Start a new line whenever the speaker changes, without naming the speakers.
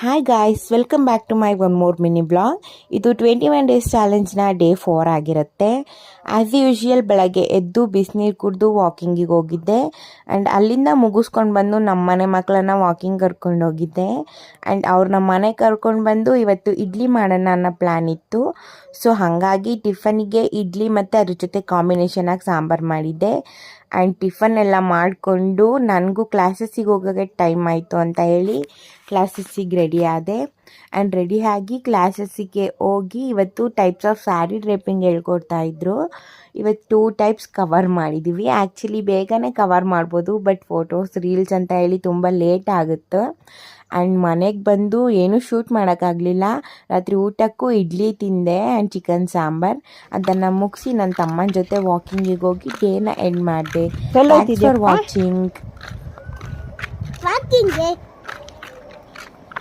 Hi guys, welcome back to my one more mini blog. ಇದು 21 days ಚಾಲೆಂಜ್ನ day 4 ಆಗಿರುತ್ತೆ. As usual ಬೆಳಗ್ಗೆ ಎದ್ದು ಬಿಸಿನೀರು ಕುಡಿದು ವಾಕಿಂಗಿಗೆ ಹೋಗಿದ್ದೆ. ಆ್ಯಂಡ್ ಅಲ್ಲಿಂದ ಮುಗಿಸ್ಕೊಂಡು ಬಂದು ನಮ್ಮ ಮನೆ ಮಕ್ಕಳನ್ನ ವಾಕಿಂಗ್ ಕರ್ಕೊಂಡು ಹೋಗಿದ್ದೆ. ಆ್ಯಂಡ್ ಅವ್ರು ನಮ್ಮ ಮನೆಗೆ ಕರ್ಕೊಂಡು ಬಂದು ಇವತ್ತು ಇಡ್ಲಿ ಮಾಡೋಣ ಅನ್ನೋ ಪ್ಲ್ಯಾನ್ ಇತ್ತು. ಸೊ ಹಾಗಾಗಿ ಟಿಫನಿಗೆ ಇಡ್ಲಿ ಮತ್ತು ಅದ್ರ ಜೊತೆ ಕಾಂಬಿನೇಷನಾಗಿ ಸಾಂಬಾರು ಮಾಡಿದ್ದೆ. ಆ್ಯಂಡ್ ಟಿಫನ್ ಎಲ್ಲ ಮಾಡಿಕೊಂಡು ನನಗೂ ಕ್ಲಾಸಸ್ಸಿಗೆ ಹೋಗೋಕ್ಕೆ ಟೈಮ್ ಆಯಿತು ಅಂತ ಹೇಳಿ ಕ್ಲಾಸಸ್ಸಿಗೆ ರೆಡಿ ಆದೆ. ಆ್ಯಂಡ್ ರೆಡಿ ಆಗಿ ಕ್ಲಾಸಸ್ಸಿಗೆ ಹೋಗಿ ಇವತ್ತು ಟೈಪ್ಸ್ ಆಫ್ ಸ್ಯಾರಿ ಡ್ರೇಪಿಂಗ್ ಹೇಳ್ಕೊಡ್ತಾಯಿದ್ರು. ಇವತ್ತು 2 ಟೈಪ್ಸ್ ಕವರ್ ಮಾಡಿದ್ದೀವಿ. ಆ್ಯಕ್ಚುಲಿ ಬೇಗನೆ ಕವರ್ ಮಾಡ್ಬೋದು, ಬಟ್ ಫೋಟೋಸ್ ರೀಲ್ಸ್ ಅಂತ ಹೇಳಿ ತುಂಬ ಲೇಟ್ ಆಗುತ್ತೆ. ಆ್ಯಂಡ್ ಮನೆಗೆ ಬಂದು ಏನೂ ಶೂಟ್ ಮಾಡೋಕ್ಕಾಗಲಿಲ್ಲ. ರಾತ್ರಿ ಊಟಕ್ಕೂ ಇಡ್ಲಿ ತಿಂದೆ ಆ್ಯಂಡ್ ಚಿಕನ್ ಸಾಂಬಾರ್. ಅದನ್ನು ಮುಗಿಸಿ ನನ್ನ ತಮ್ಮನ ಜೊತೆ ವಾಕಿಂಗಿಗೆ ಹೋಗಿ ಡೇನ ಎಂಡ್ ಮಾಡಿದೆ. Thanks for watching.